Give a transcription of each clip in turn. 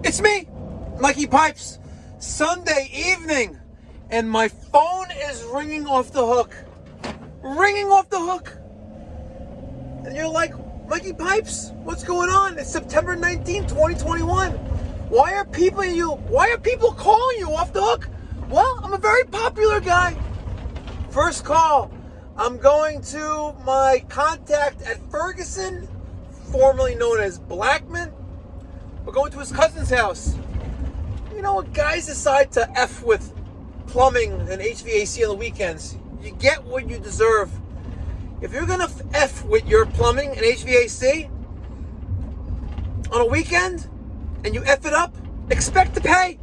It's me, Mikey Pipes. Sunday evening, and my phone is ringing off the hook. Ringing off the hook. And you're like, Mikey Pipes, what's going on? It's September 19th, 2021. Why are people calling you off the hook? Well, I'm a very popular guy. First call. I'm going to my contact at Ferguson, formerly known as Blackman. We're going to his cousin's house. You know what, guys decide to F with plumbing and HVAC on the weekends. You get what you deserve. If you're gonna F with your plumbing and HVAC on a weekend and you F it up, expect to pay.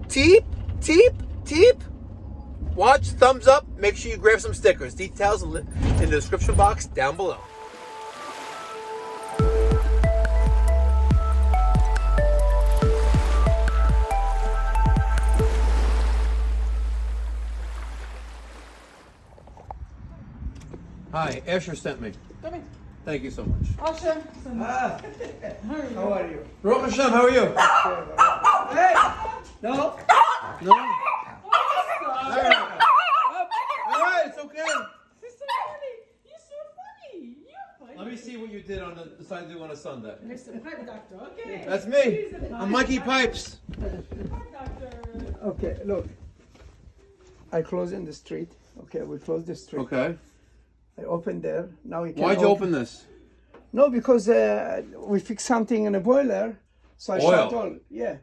Teep, teep, teep. Watch, thumbs up, make sure you grab some stickers. Details in the description box down below. Hi, Asher sent me. Come in. Thank you so much. Hashem. How are you? Baruch Hashem, how are you? Hey! No? No? All right, it's okay. You're so funny. You're so funny. You're funny. Let me see what you did on the decide to do on a Sunday. Mr. Pipe Doctor, okay. That's me. I'm Mikey Pipes. Pipe Doctor. Okay, look. I close in the street. Okay, we close the street. Okay. I open there. Now we can Why'd you open this? No, because we fixed something in the boiler. So I shut all. Yeah.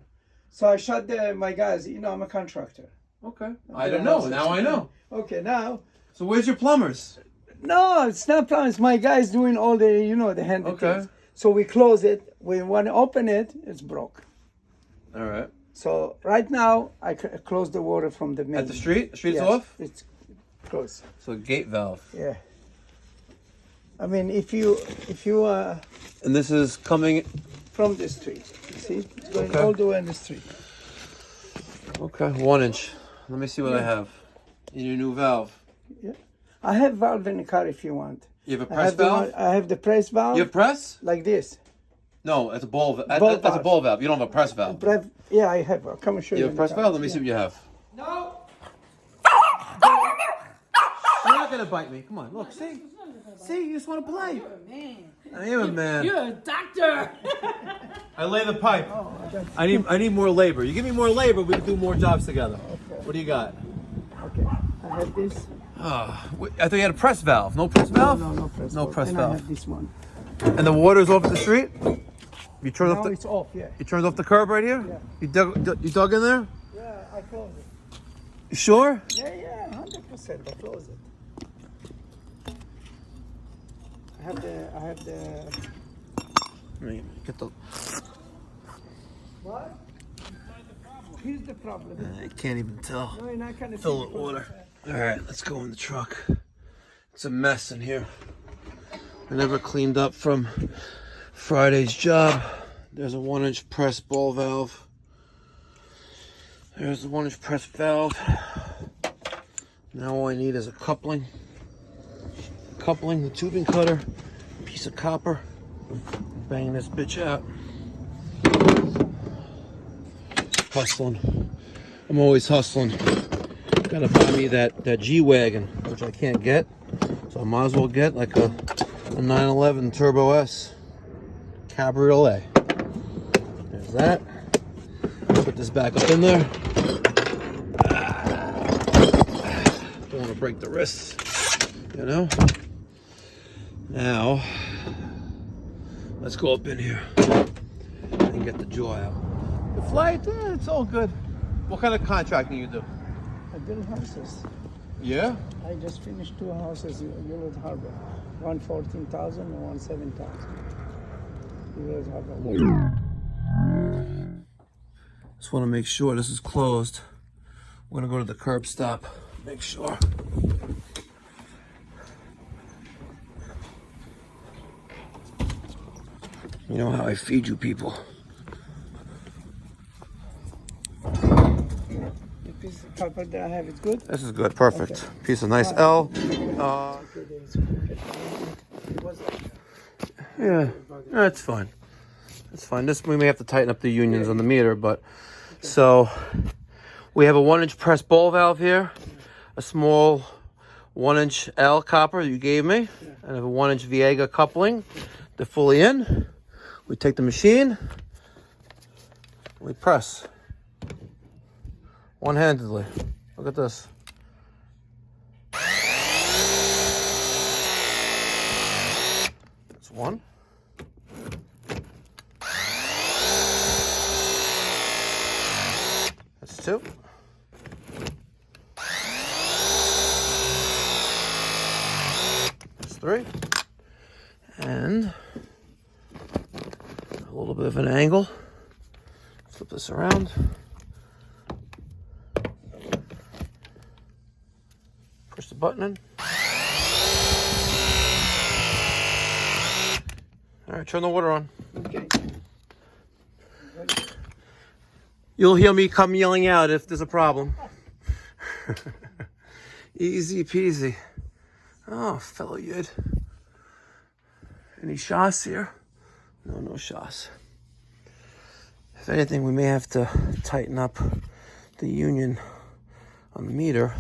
So I shut my guys. You know, I'm a contractor. Okay. I didn't know. Now I know. Okay, now. So where's your plumbers? No, it's not plumbers. My guys doing all the, the handy things. So we close it. We want to open it. It's broke. All right. So right now I close the water from the main. At the street? The street's Yes, off? It's closed. So gate valve. Yeah. I mean, if you And this is coming. from the street, you see, it's going Okay. all the way in the street. Okay, 1 inch. Let me see what I have. In your new valve. Yeah. I have valve in the car if you want. You have a I press have valve? I have the press valve. You have press? Like this. No, it's a ball valve. Ball That's a valve. ball valve. You don't have a press valve. Yeah, I have. I'll come and show you. You have a in press the car. valve? Let me see what you have. No. You're not gonna bite me. Come on, look, see? See, you just want to play. You're a man. I am a man. You're a doctor. I lay the pipe. Oh, that's, I need more labor. You give me more labor, we can do more jobs together. Okay. What do you got? okay. I have this. I thought you had a press valve. No press valve? No press No valve. press and valve. I have this one. And the water's off at the street? You turned Now off it's off. Yeah. you turned off the curb right here? Yeah. You dug in there? Yeah, I close it. You sure? Yeah, 100%. I close it. I have the. Let me get the. What? Here's the problem. I can't even tell. No, you're not gonna Fill see it with because water. it's, All right, let's go in the truck. It's a mess in here. I never cleaned up from Friday's job. There's a 1 inch press ball valve. There's the 1 inch press valve. Now all I need is a coupling. The tubing cutter, piece of copper. Bang this bitch out. Hustling. I'm always hustling. Gotta buy me that G-Wagon, which I can't get. So I might as well get like a 911 Turbo S Cabriolet. There's that. Put this back up in there. Don't want to break the wrists, you know? Now, let's go up in here and get the jaw out. The flight, it's all good. What kind of contracting you do? I build houses. Yeah? I just finished 2 houses in Willard Harbor. One 14,000 and one 7,000. Willard Harbor. Just want to make sure this is closed. We're gonna go to the curb stop. Make sure. You know how I feed you people. The piece of paper that I have is good. This is good, perfect. Okay. Piece of nice L. It was Yeah, that's fine. It's fine. This we may have to tighten up the unions on the meter, but so we have a 1-inch press ball valve here, a small 1-inch L copper you gave me, and I have a 1-inch Viega coupling. They're fully in. We take the machine, we press one-handedly. Look at this. That's one. That's two. That's three. And a little bit of an angle. Flip this around. Push the button in. All right, turn the water on. Okay. You'll hear me come yelling out if there's a problem. Easy peasy. Oh, fellow Yid. Any shots here? No shots. If anything, we may have to tighten up the union on the meter.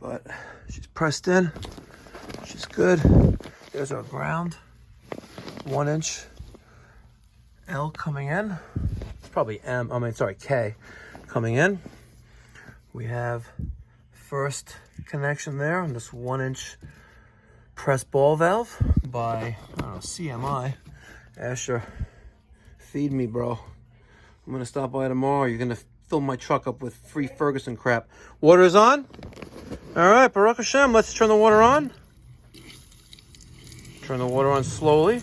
But she's pressed in. She's good. There's our ground. 1-inch L coming in. It's probably K coming in. We have first connection there on this 1-inch press ball valve by, I don't know, CMI. Asher, feed me, bro. I'm gonna stop by tomorrow. You're gonna fill my truck up with free Ferguson crap. Water is on. All right, Baruch Hashem, let's turn the water on. Turn the water on slowly.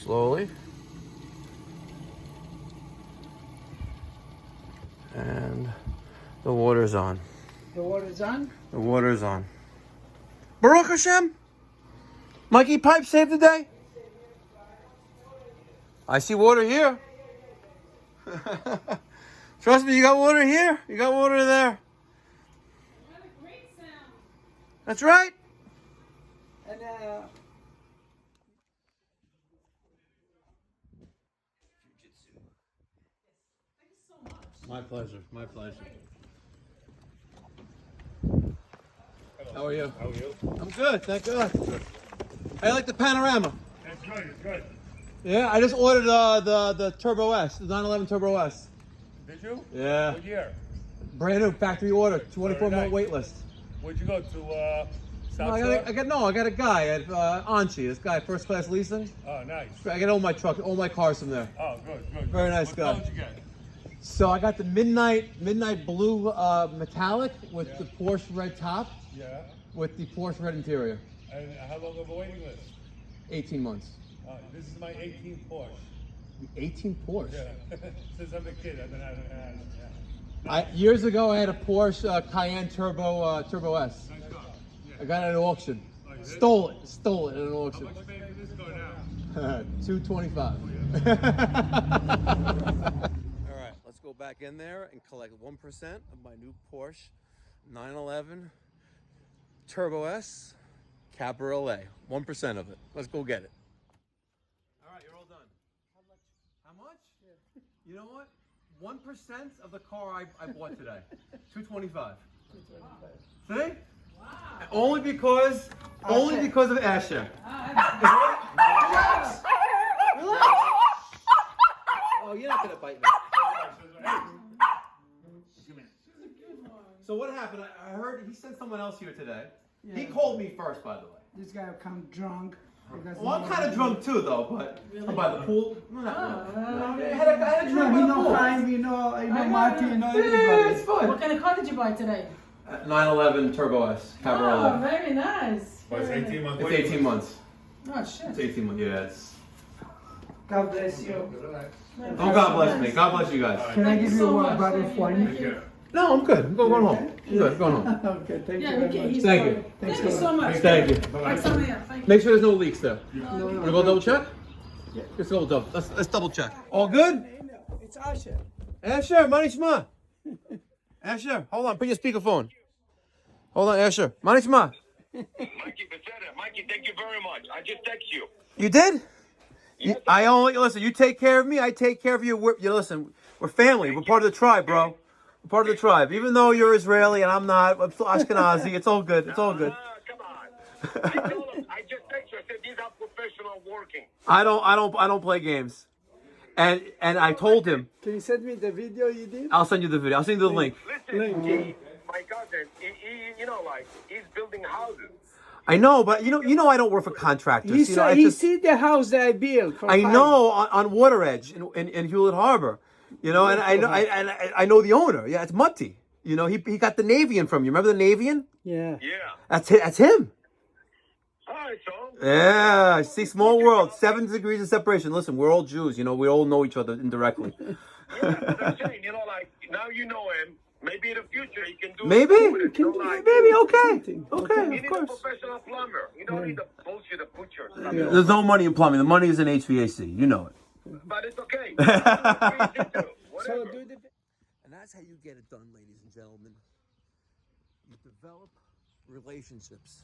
Slowly. And the water's on. The water's on? The water's on. Baruch Hashem! Mikey Pipes saved the day. I see water here. Trust me, you got water here. You got water there. What a great sound. That's right. And Thank you so much. My pleasure. My pleasure. How are you? How are you? I'm good, thank God. I like the panorama. It's good, it's good. Yeah, I just ordered the Turbo S, the 911 Turbo S. Did you? Yeah. What year? Brand new factory order, 24 Very nice. month wait list. Where'd you go to, No, South I Shore? got a guy at Anchi, this guy, first class leasing. Oh, nice. I get all my cars from there. Oh, good. Very nice What guy. color did you get? So I got the midnight blue metallic with the Porsche red top, Yeah. with the Porsche red interior. And how long of a waiting list? 18 months. This is my 18th Porsche. 18 Porsche. Yeah. Since I'm a kid, I've been having yeah. Years ago, I had a Porsche Cayenne Turbo S. Nice car. Yeah. I got it at an auction. Oh, you did? Stole it at an How auction. much you paying for this car now? 225. All right, let's go back in there and collect 1% of my new Porsche 911 Turbo S Cabriolet. 1% of it. Let's go get it. All right, you're all done. How much? Yeah. You know what? 1% of the car I bought today. 225. See? Wow. Only because of Asher. Ah, Oh, you're not gonna bite me. So what happened? I heard he sent someone else here today. He called me first, by the way. this guy come drunk. Because Well, I'm kind of drunk too, though. But I'm by the pool. No, I had a You drink by know, the pool. Chaim, you know Marty, you know everybody. Yeah, it's fun. what kind of car did you buy today? 911 Turbo S Oh, Cabriolet. very nice. But it's 18 months. It's 18 months. Oh, shit. It's 18 months. Yeah, it's. God bless you. Oh, God bless me. God bless you guys. Can I Thank give you you so one much. bottle of Thank you. wine? Thank you. No, I'm good. I'm going home. I'm good. Going home. Okay, thank Yeah, you we very can. much. He's Thank you. fine. Thank you so much. Thank you. Like something else. Thank you. Make sure there's no leaks there. No, Wanna go double check? Yeah. Let's double check. All good? It's Asher. Asher, money shma. Asher, hold on. Put your speakerphone. Hold on, Asher. Manisma. Mikey, thank you very much. I just text you. You did? Yes, I only listen. You take care of me. I take care of you. You listen. We're family. We're part of the tribe, bro. We're part of the tribe. Even though you're Israeli and I'm not, I'm still Ashkenazi. It's all good. It's all good. Come on. I told him. I just text you. I said these are professional working. I don't play games. And I told him. Can you send me the video you did? I'll send you the video. I'll send you the link. Listen, my cousin, he's building houses. I know, but you know, I don't work for contractors. He You know, said I he just- see the house that I built. For I fun. know on Water Edge in Hewlett Harbor, you know, and I know the owner. Yeah, it's Mutty. You know, he got the Navian from you. Remember the Navian? Yeah. Yeah. That's him. All right, so. Yeah, see, small world, 7 degrees of separation. Listen, we're all Jews. You know, we all know each other indirectly. Yeah, but I'm saying, now you know him. Maybe in the future he can do. Maybe, it. maybe, okay, Okay. You of need a course. professional plumber. You don't need the bullshit of butcher stuff. There's no money in plumbing. The money is in HVAC. You know it. But it's okay. So Whatever. do the. And that's how you get it done, ladies and gentlemen. You develop relationships.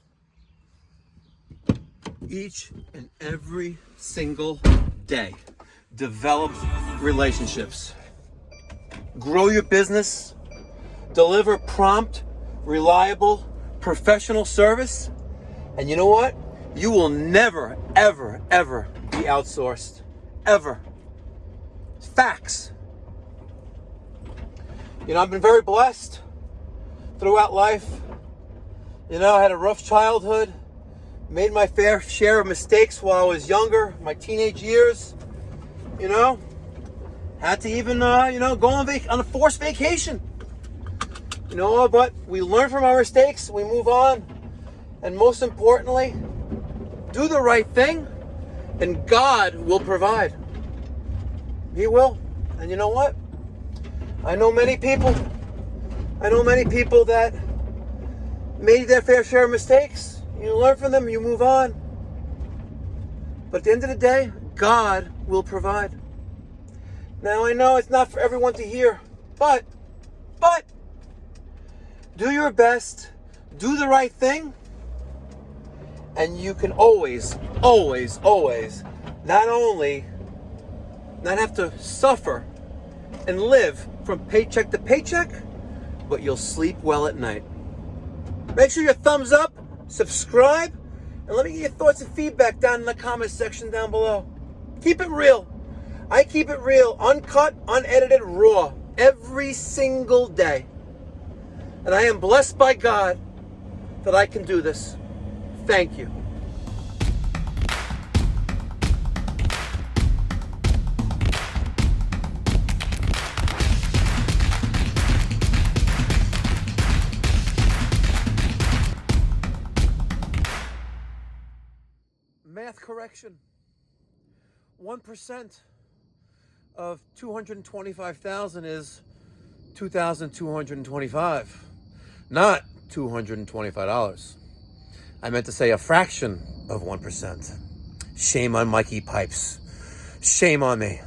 Each and every single day. Develop relationships. Grow your business. Deliver prompt, reliable, professional service. And you know what? You will never, ever, ever be outsourced. Ever. Facts. You know, I've been very blessed throughout life. You know, I had a rough childhood. Made my fair share of mistakes while I was younger, my teenage years. You know, had to even, go on a forced vacation. You know, but we learn from our mistakes, we move on. And most importantly, do the right thing, and God will provide. He will. And you know what? I know many people that made their fair share of mistakes. You learn from them, you move on. But at the end of the day, God will provide. Now I know it's not for everyone to hear, but do your best, do the right thing, and you can always not only not have to suffer and live from paycheck to paycheck, but you'll sleep well at night. Make sure your thumbs up, subscribe, and let me get your thoughts and feedback down in the comment section down below. Keep it real. I keep it real, uncut, unedited, raw, every single day. And I am blessed by God that I can do this. Thank you. Math correction. 1% of 225,000 is 2,225, not $225. I meant to say a fraction of 1%. Shame on Mikey Pipes. Shame on me.